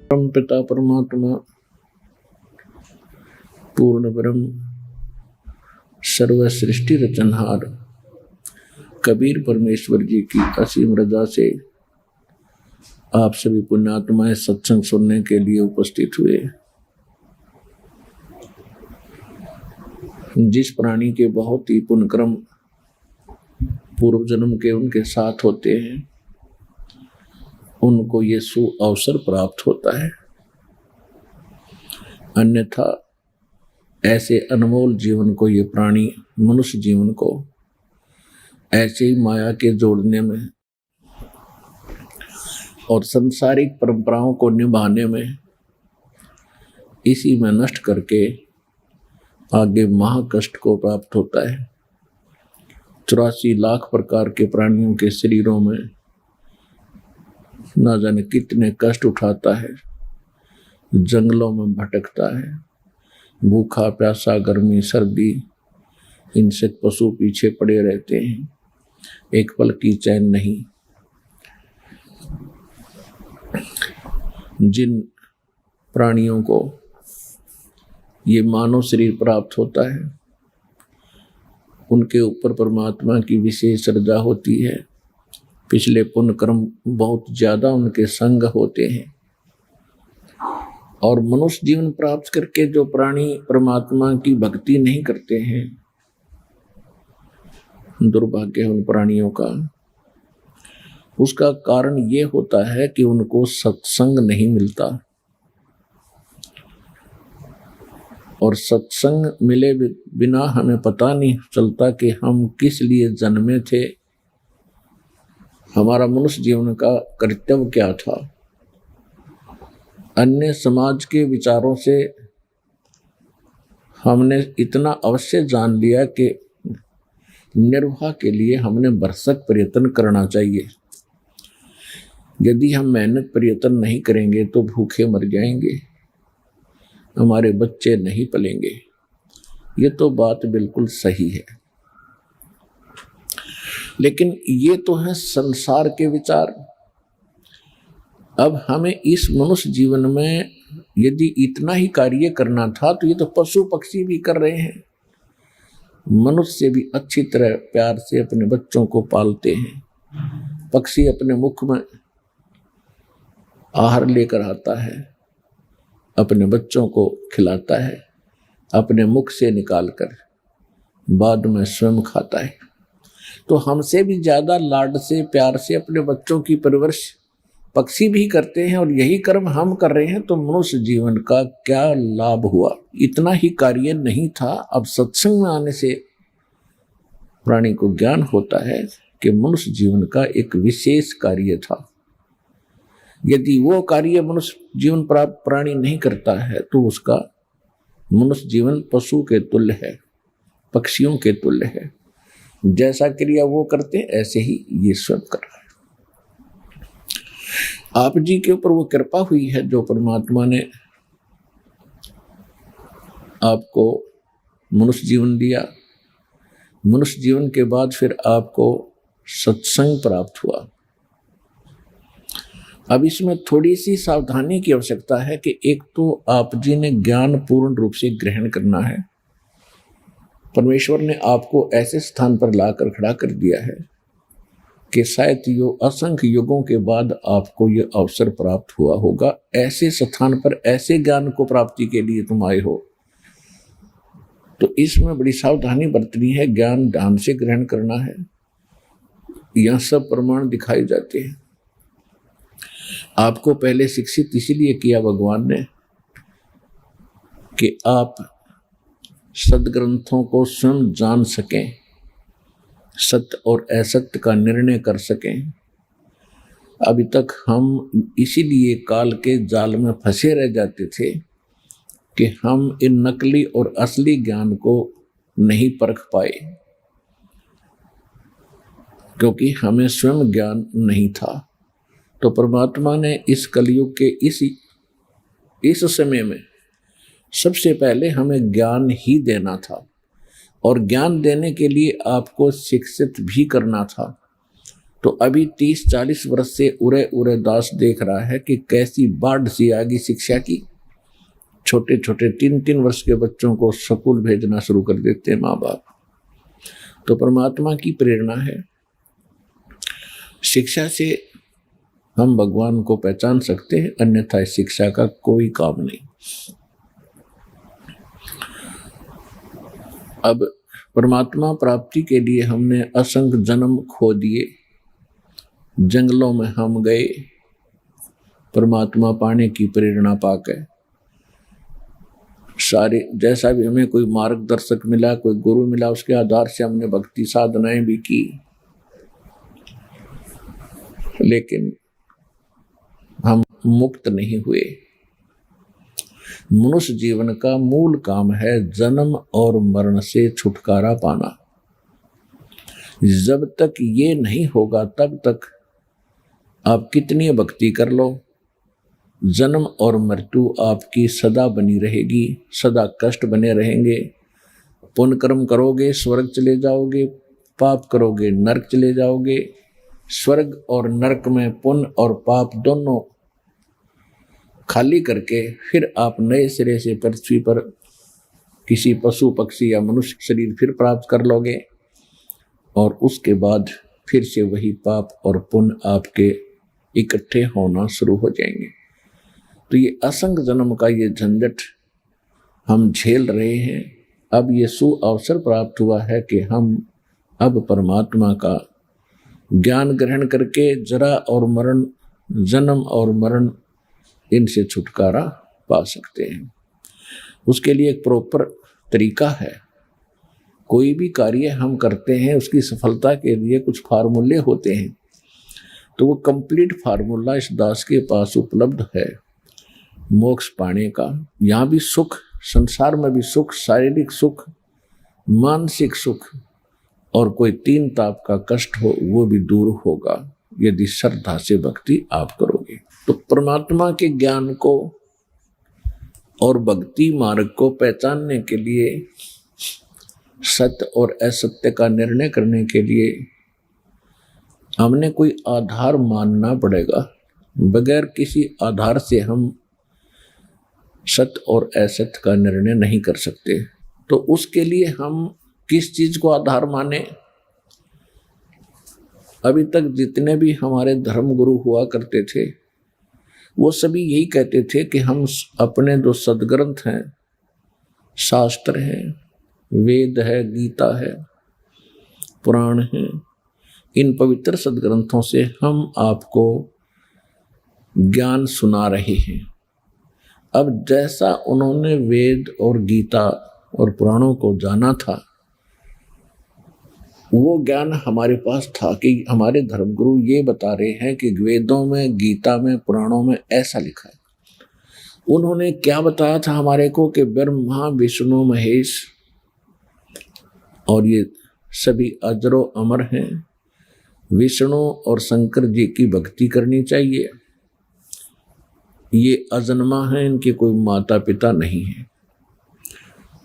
परम पिता परमात्मा पूर्ण ब्रह्म सर्व सृष्टि रचनहार कबीर परमेश्वर जी की असीम रजा से आप सभी पुण्यात्माएं सत्संग सुनने के लिए उपस्थित हुए। जिस प्राणी के बहुत ही पुण्यक्रम पूर्व जन्म के उनके साथ होते हैं, उनको ये सु अवसर प्राप्त होता है। अन्यथा ऐसे अनमोल जीवन को ये प्राणी मनुष्य जीवन को ऐसे ही माया के जोड़ने में और सांसारिक परंपराओं को निभाने में इसी में नष्ट करके आगे महाकष्ट को प्राप्त होता है। 84 लाख प्रकार के प्राणियों के शरीरों में न जाने कितने कष्ट उठाता है, जंगलों में भटकता है, भूखा प्यासा गर्मी सर्दी इनसे पशु पीछे पड़े रहते हैं, एक पल की चैन नहीं। जिन प्राणियों को ये मानव शरीर प्राप्त होता है, उनके ऊपर परमात्मा की विशेष श्रद्धा होती है। पिछले पुण्य कर्म बहुत ज्यादा उनके संग होते हैं और मनुष्य जीवन प्राप्त करके जो प्राणी परमात्मा की भक्ति नहीं करते हैं, दुर्भाग्य है उन प्राणियों का। उसका कारण ये होता है कि उनको सत्संग नहीं मिलता, और सत्संग मिले बिना हमें पता नहीं चलता कि हम किस लिए जन्मे थे, हमारा मनुष्य जीवन का कर्तव्य क्या था। अन्य समाज के विचारों से हमने इतना अवश्य जान लिया कि निर्वाह के लिए हमने भरसक प्रयत्न करना चाहिए। यदि हम मेहनत प्रयत्न नहीं करेंगे तो भूखे मर जाएंगे, हमारे बच्चे नहीं पलेंगे। ये तो बात बिल्कुल सही है, लेकिन ये तो है संसार के विचार। अब हमें इस मनुष्य जीवन में यदि इतना ही कार्य करना था तो ये तो पशु पक्षी भी कर रहे हैं। मनुष्य से भी अच्छी तरह प्यार से अपने बच्चों को पालते हैं। पक्षी अपने मुख में आहार लेकर आता है, अपने बच्चों को खिलाता है, अपने मुख से निकालकर बाद में स्वयं खाता है। तो हमसे भी ज्यादा लाड से प्यार से अपने बच्चों की परवरिश पक्षी भी करते हैं, और यही कर्म हम कर रहे हैं। तो मनुष्य जीवन का क्या लाभ हुआ? इतना ही कार्य नहीं था। अब सत्संग में आने से प्राणी को ज्ञान होता है कि मनुष्य जीवन का एक विशेष कार्य था। यदि वो कार्य मनुष्य जीवन प्राप्त प्राणी नहीं करता है तो उसका मनुष्य जीवन पशु के तुल्य है, पक्षियों के तुल्य है। जैसा क्रिया वो करते हैं ऐसे ही ये स्वयं कर रहा है। आप जी के ऊपर वो कृपा हुई है जो परमात्मा ने आपको मनुष्य जीवन दिया। मनुष्य जीवन के बाद फिर आपको सत्संग प्राप्त हुआ। अब इसमें थोड़ी सी सावधानी की आवश्यकता है कि एक तो आप जी ने ज्ञान पूर्ण रूप से ग्रहण करना है। परमेश्वर ने आपको ऐसे स्थान पर लाकर खड़ा कर दिया है कि शायद यो असंख्य युगों के बाद आपको ये अवसर प्राप्त हुआ होगा। ऐसे स्थान पर ऐसे ज्ञान को प्राप्ति के लिए तुम आए हो, तो इसमें बड़ी सावधानी बरतनी है। ज्ञान ध्यान से ग्रहण करना है। यह सब प्रमाण दिखाए जाते हैं। आपको पहले शिक्षित इसलिए किया भगवान ने कि आप सदग्रंथों को स्वयं जान सकें, सत्य और असत्य का निर्णय कर सकें। अभी तक हम इसीलिए काल के जाल में फंसे रह जाते थे कि हम इन नकली और असली ज्ञान को नहीं परख पाए, क्योंकि हमें स्वयं ज्ञान नहीं था। तो परमात्मा ने इस कलयुग के इस समय में सबसे पहले हमें ज्ञान ही देना था, और ज्ञान देने के लिए आपको शिक्षित भी करना था। तो अभी 30-40 वर्ष से उरे उरे दास देख रहा है कि कैसी बाढ़ सी आ गई शिक्षा की। छोटे छोटे 3-3 वर्ष के बच्चों को स्कूल भेजना शुरू कर देते हैं माँ बाप। तो परमात्मा की प्रेरणा है। शिक्षा से हम भगवान को पहचान सकते हैं, अन्यथा इस शिक्षा का कोई काम नहीं। अब परमात्मा प्राप्ति के लिए हमने असंख्य जन्म खो दिए, जंगलों में हम गए परमात्मा पाने की प्रेरणा पाकर। सारे जैसा भी हमें कोई मार्गदर्शक मिला, कोई गुरु मिला, उसके आधार से हमने भक्ति साधनाएं भी की, लेकिन हम मुक्त नहीं हुए। मनुष्य जीवन का मूल काम है जन्म और मरण से छुटकारा पाना। जब तक ये नहीं होगा तब तक आप कितनी भक्ति कर लो, जन्म और मृत्यु आपकी सदा बनी रहेगी, सदा कष्ट बने रहेंगे। पुण्य कर्म करोगे स्वर्ग चले जाओगे, पाप करोगे नरक चले जाओगे। स्वर्ग और नरक में पुण्य और पाप दोनों खाली करके फिर आप नए सिरे से पृथ्वी पर किसी पशु पक्षी या मनुष्य शरीर फिर प्राप्त कर लोगे, और उसके बाद फिर से वही पाप और पुण्य आपके इकट्ठे होना शुरू हो जाएंगे। तो ये असंख्य जन्म का ये झंझट हम झेल रहे हैं। अब ये सुअवसर प्राप्त हुआ है कि हम अब परमात्मा का ज्ञान ग्रहण करके जरा और मरण, जन्म और मरण, इनसे छुटकारा पा सकते हैं। उसके लिए एक प्रॉपर तरीका है। कोई भी कार्य हम करते हैं उसकी सफलता के लिए कुछ फार्मूले होते हैं, तो वो कंप्लीट फार्मूला इस दास के पास उपलब्ध है मोक्ष पाने का। यहाँ भी सुख, संसार में भी सुख, शारीरिक सुख, मानसिक सुख और कोई 3 ताप का कष्ट हो वो भी दूर होगा यदि श्रद्धा से भक्ति आप करोगे। तो परमात्मा के ज्ञान को और भक्ति मार्ग को पहचानने के लिए, सत्य और असत्य का निर्णय करने के लिए हमने कोई आधार मानना पड़ेगा। बगैर किसी आधार से हम सत्य और असत्य का निर्णय नहीं कर सकते। तो उसके लिए हम किस चीज को आधार माने? अभी तक जितने भी हमारे धर्म गुरु हुआ करते थे वो सभी यही कहते थे कि हम अपने जो सदग्रंथ हैं, शास्त्र हैं, वेद है, गीता है, पुराण है, इन पवित्र सदग्रंथों से हम आपको ज्ञान सुना रहे हैं। अब जैसा उन्होंने वेद और गीता और पुराणों को जाना था वो ज्ञान हमारे पास था कि हमारे धर्मगुरु ये बता रहे हैं कि वेदों में, गीता में, पुराणों में ऐसा लिखा है। उन्होंने क्या बताया था हमारे को कि ब्रह्मा विष्णु महेश और ये सभी अजरो अमर हैं, विष्णु और शंकर जी की भक्ति करनी चाहिए, ये अजन्मा हैं, इनके कोई माता पिता नहीं है।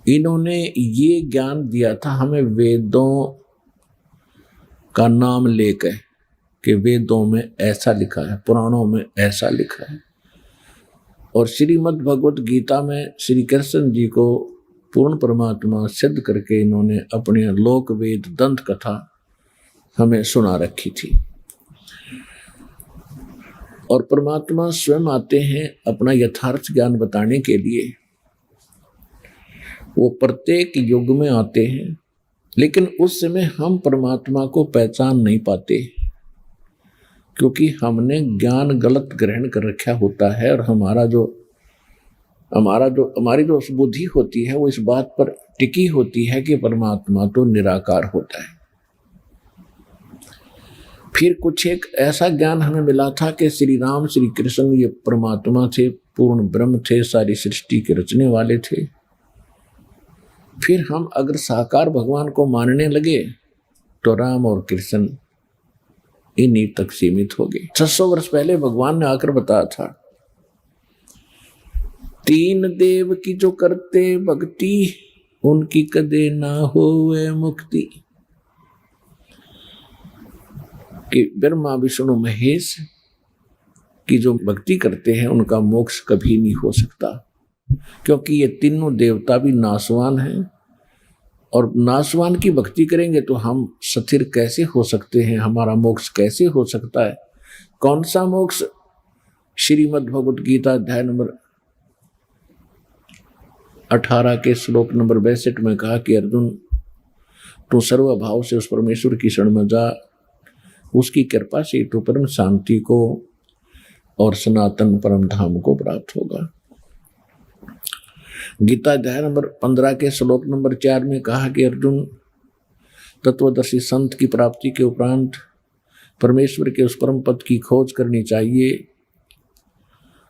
इन्होंने ये ज्ञान दिया था हमें वेदों का नाम लेकर कि वेदों में ऐसा लिखा है, पुराणों में ऐसा लिखा है। और श्रीमद् भगवत गीता में श्री कृष्ण जी को पूर्ण परमात्मा सिद्ध करके इन्होंने अपने लोक वेद दंत कथा हमें सुना रखी थी। और परमात्मा स्वयं आते हैं अपना यथार्थ ज्ञान बताने के लिए। वो प्रत्येक युग में आते हैं, लेकिन उस समय हम परमात्मा को पहचान नहीं पाते क्योंकि हमने ज्ञान गलत ग्रहण कर रखा होता है। और हमारी जो बुद्धि होती है वो इस बात पर टिकी होती है कि परमात्मा तो निराकार होता है। फिर कुछ एक ऐसा ज्ञान हमें मिला था कि श्री राम श्री कृष्ण ये परमात्मा थे, पूर्ण ब्रह्म थे, सारी सृष्टि के रचने वाले थे। फिर हम अगर साकार भगवान को मानने लगे तो राम और कृष्ण इन्हीं तक सीमित हो गए। 600 वर्ष पहले भगवान ने आकर बताया था, 3 देव की जो करते भक्ति उनकी कदे ना होवे मुक्ति। कि ब्रह्मा विष्णु महेश की जो भक्ति करते हैं उनका मोक्ष कभी नहीं हो सकता, क्योंकि ये तीनों देवता भी नाशवान हैं, और नाशवान की भक्ति करेंगे तो हम स्थिर कैसे हो सकते हैं, हमारा मोक्ष कैसे हो सकता है। कौन सा मोक्ष? श्रीमद् भगवद गीता अध्याय नंबर 18 के श्लोक नंबर 62 में कहा कि अर्जुन, तू सर्वभाव से उस परमेश्वर की शरण में जा, उसकी कृपा से तू परम शांति को और सनातन परम धाम को प्राप्त होगा। गीता अध्याय नंबर 15 के श्लोक नंबर 4 में कहा कि अर्जुन, तत्वदर्शी संत की प्राप्ति के उपरांत परमेश्वर के उस परम पद की खोज करनी चाहिए,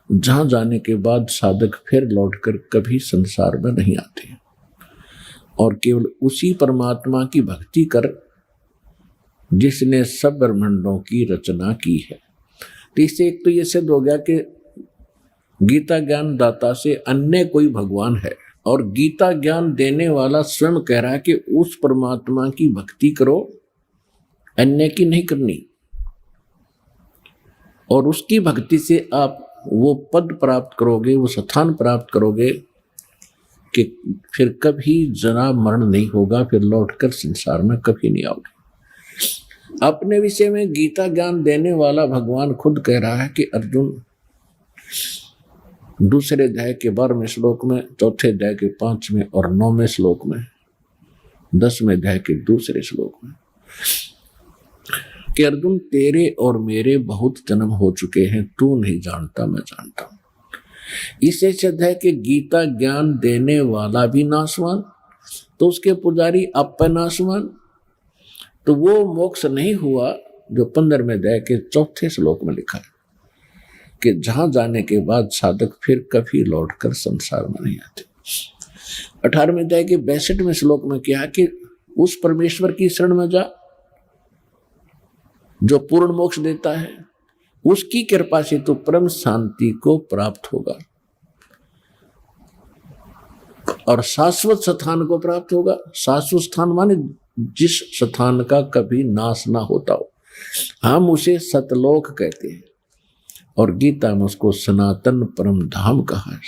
जहां जाने के बाद साधक फिर लौटकर कभी संसार में नहीं आते, और केवल उसी परमात्मा की भक्ति कर जिसने सब ब्रह्मांडों की रचना की है। तो इससे एक तो ये सिद्ध हो गया कि गीता ज्ञान दाता से अन्य कोई भगवान है, और गीता ज्ञान देने वाला स्वयं कह रहा है कि उस परमात्मा की भक्ति करो, अन्य की नहीं करनी, और उसकी भक्ति से आप वो पद प्राप्त करोगे, वो स्थान प्राप्त करोगे कि फिर कभी जरा मरण नहीं होगा, फिर लौटकर संसार में कभी नहीं आओगे। अपने विषय में गीता ज्ञान देने वाला भगवान खुद कह रहा है कि अर्जुन, दूसरे अध्याय के 12वें श्लोक में, चौथे अध्याय के 5वें और 9वें श्लोक में, 10वें अध्याय के दूसरे श्लोक में, कि अर्जुन, तेरे और मेरे बहुत जन्म हो चुके हैं, तू नहीं जानता, मैं जानता हूं। इसे सिद्ध है कि गीता ज्ञान देने वाला भी नाशवान, तो उसके पुजारी आप नाशवान, तो वो मोक्ष नहीं हुआ जो 15वें अध्याय के 4थे श्लोक में लिखा है कि जहां जाने के बाद साधक फिर कभी लौटकर संसार में नहीं आते। 18वें अध्याय के 62वें श्लोक में क्या कि उस परमेश्वर की शरण में जा जो पूर्ण मोक्ष देता है, उसकी कृपा से तो परम शांति को प्राप्त होगा और शाश्वत स्थान को प्राप्त होगा। शाश्वत स्थान माने जिस स्थान का कभी नाश ना होता हो, हम उसे सतलोक कहते हैं, और गीता में उसको सनातन परम धाम कहा है।